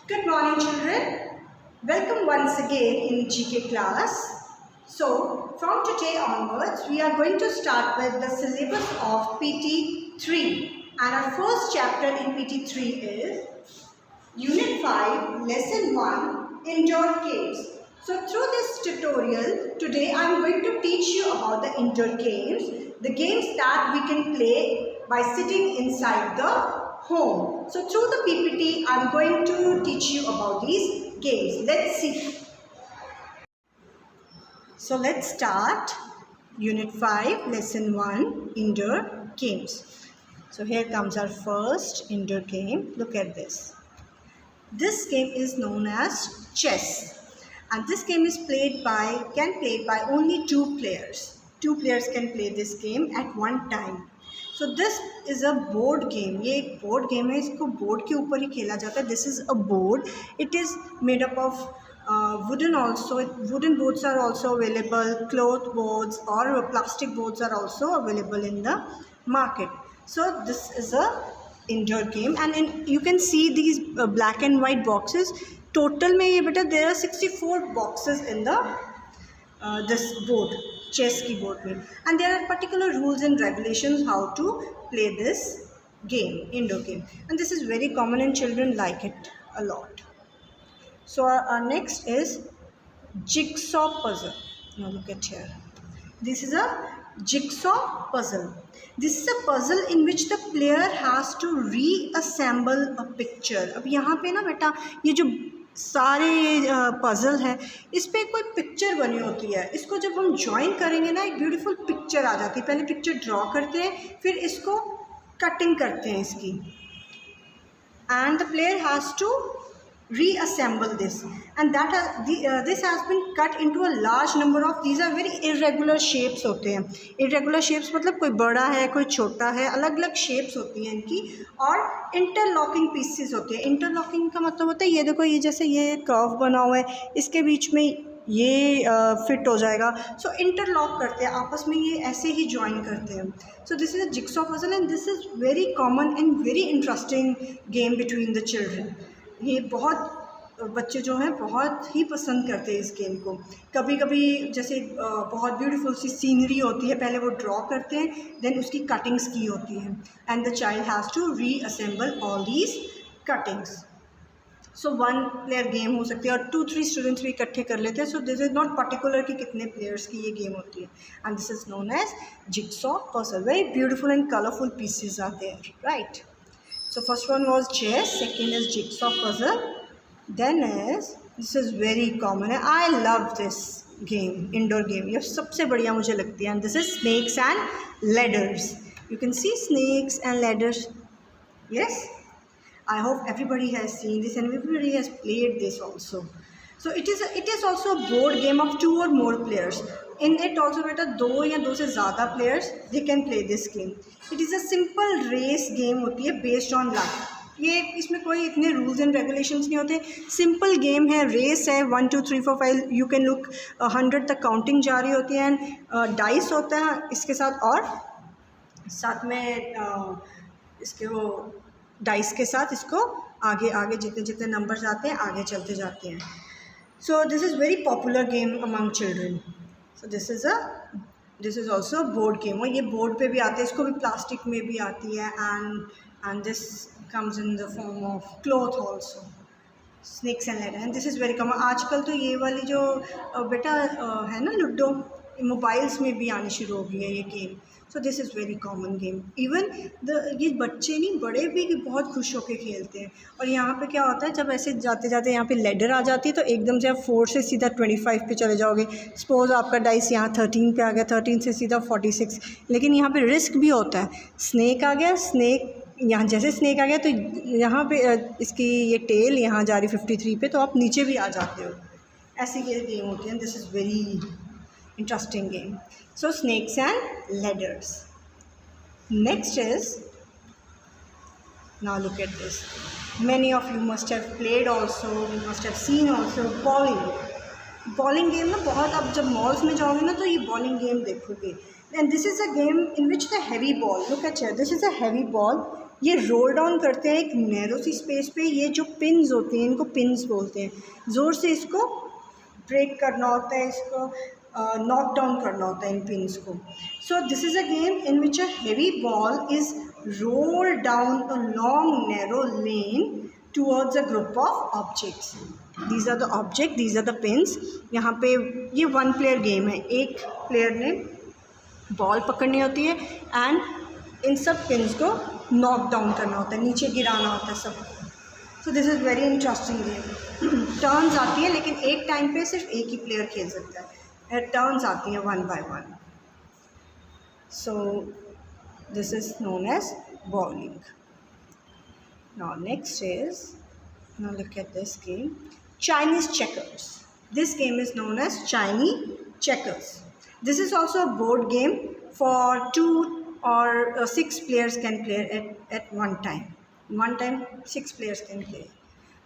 Good morning, children. Welcome once again in GK class. So, from today onwards, we are going to start with the syllabus of PT3. And our first chapter in PT3 is Unit 5, Lesson 1, Indoor Games. So, through this tutorial, today I am going to teach you about the indoor games, the games that we can play by sitting inside the home. So through the PPT, I'm going to teach you about these games. Let's see. So let's start Unit 5, Lesson 1, Indoor Games. So here comes our first indoor game. Look at this. This game is known as chess. And this game is can played by only two players. Two players can play this game at one time. So this is a board game. ये एक board game है. इसको board के ऊपर ही खेला जाता है. This is a board. It is made up of wooden also. Wooden boards are also available. Cloth boards or plastic boards are also available in the market. So this is a indoor game, and you can see these black and white boxes. Total में ये बेटा there are 64 boxes in the this board, chess keyboard में, and there are particular rules and regulations how to play this game, indoor game, and this is very common and children like it a lot. So our next is jigsaw puzzle. Now look at here. This is a jigsaw puzzle. This is a puzzle in which the player has to reassemble a picture. अब यहाँ पे ना बेटा ये जो सारे puzzle है इस पे कोई पिक्चर बनी होती है. इसको जब हम ज्वाइन करेंगे ना एक ब्यूटीफुल पिक्चर आ जाती है. पहले पिक्चर ड्रॉ करते हैं, फिर इसको कटिंग करते हैं इसकी, and the player has to reassemble this, and this has been cut into a large number of, these are very irregular shapes होते हैं. irregular shapes मतलब कोई बड़ा है कोई छोटा है, अलग अलग shapes होती हैं इनकी, और interlocking pieces होते हैं. interlocking का मतलब होता है ये देखो, ये जैसे ये कर्व बना हुआ है, इसके बीच में ये फिट हो जाएगा. सो इंटरलॉक करते हैं आपस में, ये ऐसे ही ज्वाइन करते हैं. So this is a jigsaw puzzle and this is very common and very interesting game between the children. ये बहुत बच्चे जो हैं बहुत ही पसंद करते हैं इस गेम को. कभी कभी जैसे बहुत ब्यूटीफुल सी सीनरी होती है, पहले वो ड्रॉ करते हैं, देन उसकी कटिंग्स की होती हैं, and the child has to reassemble all these cuttings. So one player game हो सकती है और 2-3 स्टूडेंट्स भी इकट्ठे कर लेते हैं. So this is not particular कि कितने प्लेयर्स की ये गेम होती है, and this is known as jigsaw puzzle. Very beautiful and colourful pieces are there, right? So first one was chess, second is jigsaw puzzle, then this is very common. I love this game, indoor game. ये सबसे बढ़िया मुझे लगती है. And this is snakes and ladders. You can see snakes and ladders. Yes, I hope everybody has seen this and everybody has played this also. So it is also a board game of 2 or more players. In it also बेटा 2 या 2 से ज़्यादा players they can play this game. It is a simple race game होती है based on luck. ये इसमें कोई इतने rules and regulations नहीं होते. Simple game है, race है, 1 2 3 4 5 you can look 100 तक counting जारी होती है, and dice होता है इसके साथ, और साथ में इसके वो dice के साथ इसको आगे आगे जितने जितने numbers आते हैं आगे चलते जाते हैं. So this is very popular game among children. So this is also a board game. और ये board पे भी आते हैं, इसको भी plastic में भी आती है, and this comes in the form of cloth also. Snakes and ladder, and this is very common. आजकल तो ये वाली जो बेटा है ना लूडो, मोबाइल्स में भी आनी शुरू हो गई है ये game. So this is very common game. Even ये बच्चे नहीं बड़े भी बहुत खुश होकर खेलते हैं. और यहाँ पे क्या होता है, जब ऐसे जाते जाते यहाँ पे लेडर आ जाती है तो एकदम से आप 4 से सीधा 25 पे चले जाओगे. सपोज़ आपका डाइस यहाँ 13 पे आ गया, 13 से सीधा 46. लेकिन यहाँ पे रिस्क भी होता है. स्नैक आ गया, स्नैक यहाँ जैसे स्नैक आ गया तो यहाँ पे इसकी ये टेल यहाँ जा रही 53 पे, तो आप नीचे भी आ जाते हो. ऐसी ये गेम होती है. This is very interesting game. So snakes and ladders. Next is, now look at this. Many of you must have played also, you must have seen also bowling. Bowling game ना बहुत, आप जब malls में जाओगे ना तो ये bowling game देखोगे. And this is a game in which the heavy ball, look at here, this is a heavy ball ये रोल डाउन करते हैं एक नैरो सी स्पेस पे। ये जो पिन्स होते हैं इनको पिन्स बोलते हैं। ज़ोर से इसको ब्रेक करना होता है, इसको नॉक डाउन करना होता है इन पिन्स को। सो this is a game in which a heavy ball is rolled down a long narrow lane towards a group of objects. These are the object, these are the pins. यहाँ पे ये one player game है। एक player ने ball पकड़नी होती है and in सब पिन्स को नॉक डाउन करना होता है, नीचे गिराना होता है सब। सो this is very interesting game. Turns आती है लेकिन एक टाइम पे सिर्फ एक ही प्लेयर खेल सकता है। टर्न्स आती हैं 1 by 1। So this is known as bowling. Now next is, now look at this game, Chinese checkers. This game is known as Chinese checkers. This is also a board game for 2 or 6 players can play at one time. One time 6 players can play.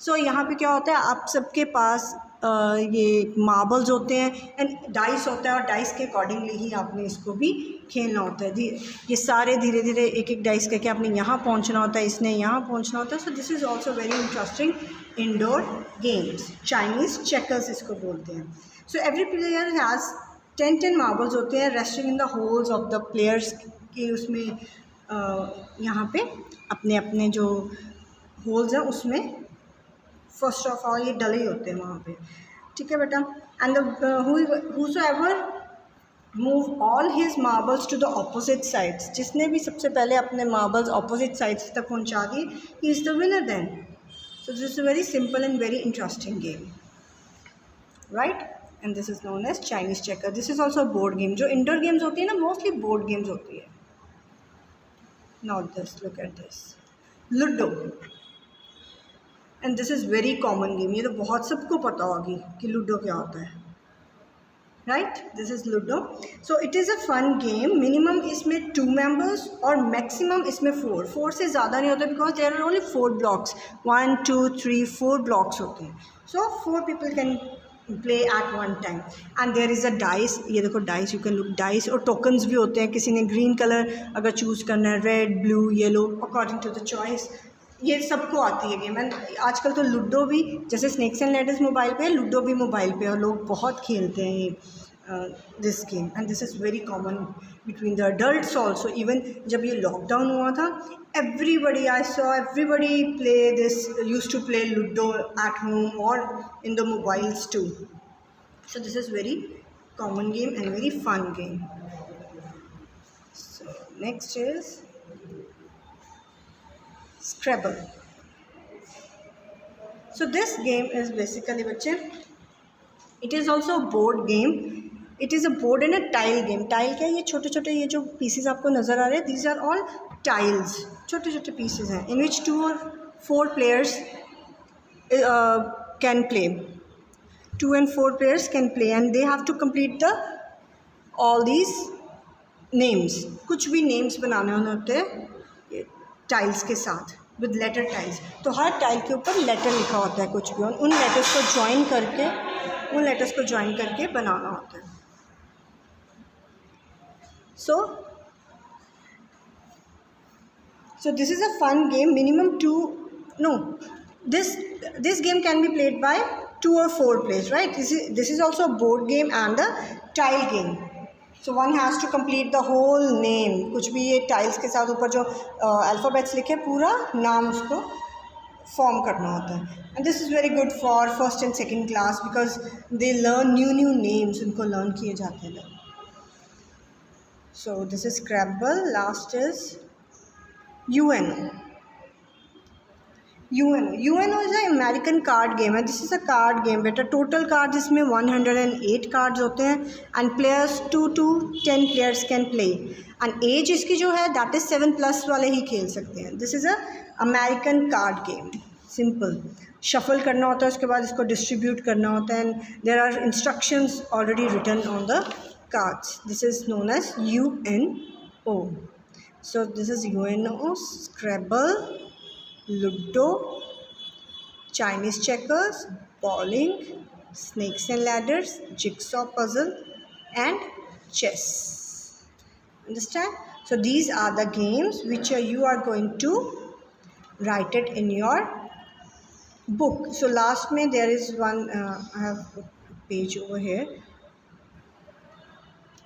सो यहाँ पे क्या होता है, आप सबके पास ये marbles होते हैं एंड डाइस होता है और डाइस के अकॉर्डिंगली ही आपने इसको भी खेलना होता है। ये सारे धीरे धीरे एक एक डाइस करके आपने यहाँ पहुँचना होता है, इसने यहाँ पहुँचना होता है। So this is also very interesting indoor games. Chinese checkers इसको बोलते हैं। So every player has 10 marbles होते हैं resting in the holes of the players के। उसमें यहाँ पे अपने अपने जो होल्स हैं उसमें फर्स्ट ऑफ ऑल ये डले होते हैं वहाँ पे, ठीक है बेटा। And whosoever move all his marbles to the opposite sides, जिसने भी सबसे पहले अपने मार्बल्स ऑपोजिट साइड्स तक पहुँचा दिए, he is the winner then. So this is a very simple and very interesting game, right. And this is known as Chinese checker. This is also board game. जो indoor games होती है ना, mostly board games होती है। Now this, look at this, Ludo. And this is very common game. ये तो बहुत सबको पता होगी कि लूडो क्या होता है, right. This is Ludo. So it is a fun game. Minimum इसमें 2 मेंबर्स और मैक्सिमम इसमें 4 से ज़्यादा नहीं होता, because there are only 4 blocks. 1 2 3 4 blocks होते हैं। So 4 people can play at one time. And there is a dice. ये देखो dice, you can look dice. और टोकन्स भी होते हैं। किसी ने ग्रीन कलर अगर चूज़ करना है, red, blue, yellow, according to the choice. ये सबको आती है गेम। एंड आजकल तो लूडो भी, जैसे स्नेक्स एंड लैडर्स मोबाइल पे है, लूडो भी मोबाइल पे है और लोग बहुत खेलते हैं ये this game. And this is very common between the adults also. Even जब ये लॉकडाउन हुआ था, everybody, I saw everybody play this, use to play ludo at home और in the mobiles too. So this is very common game and very fun game. So next is Scrabble. So this game is basically, बच्चे, it is also a board game. It is a board and a tile game. Tile क्या है? ये छोटे छोटे ये जो pieces आपको नज़र आ रहे हैं, these are all tiles. छोटे छोटे pieces हैं in which 2 or 4 players can play. 2 and 4 players can play and they have to complete the all these names. कुछ भी names बनाने होते हैं टाइल्स के साथ, विद लेटर टाइल्स। तो हर टाइल के ऊपर लेटर लिखा होता है कुछ भी, और उन लेटर्स को ज्वाइन करके बनाना होता है। So this is a fun game. Minimum this game can be played by 2 or 4 players, right? This is also a board game and a tile game. So one has to complete the whole name. कुछ भी ये tiles के साथ ऊपर जो alphabets लिखे, पूरा नाम उसको फॉर्म करना होता है। And this is very good for first and second class because they learn new names, उनको लर्न किए जाते हैं। So this is Scrabble. Last is UNO. UNO is a American card game है। This is a card game बेटा। Total card इसमें 108 cards होते हैं and players 2 to 10 players can play. And as इसकी जो है दैट इज़ 7+ वाले ही खेल सकते हैं। This is a American card game. Simple shuffle करना होता है, उसके बाद इसको डिस्ट्रीब्यूट करना होता है and there are instructions already written on the cards. This is known as UNO. So this is UNO, Scrabble, Ludo, Chinese checkers, bowling, snakes and ladders, jigsaw puzzle and chess. Understand? So these are the games which you are going to write it in your book. So last में there is one I have a page over here.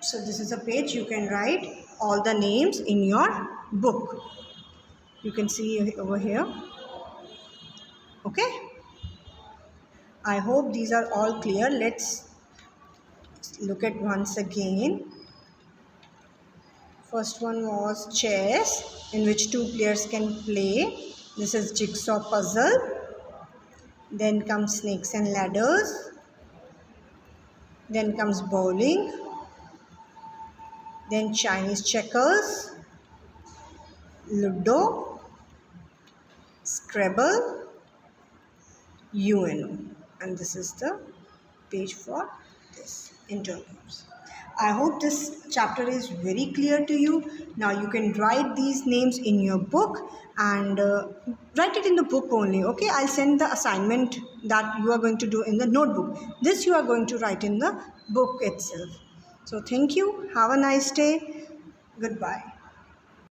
So this is a page you can write all the names in your book. You can see over here. Okay, I hope these are all clear. Let's look at once again. First one was chess, in which 2 players can play. This is jigsaw puzzle. Then comes snakes and ladders. Then comes bowling. Then Chinese checkers, Ludo, Scrabble, UNO. And this is the page for this indoor games. I hope this chapter is very clear to you. Now you can write these names in your book and write it in the book only. Okay, I'll send the assignment that you are going to do in the notebook. This you are going to write in the book itself. So thank you. Have a nice day. Goodbye.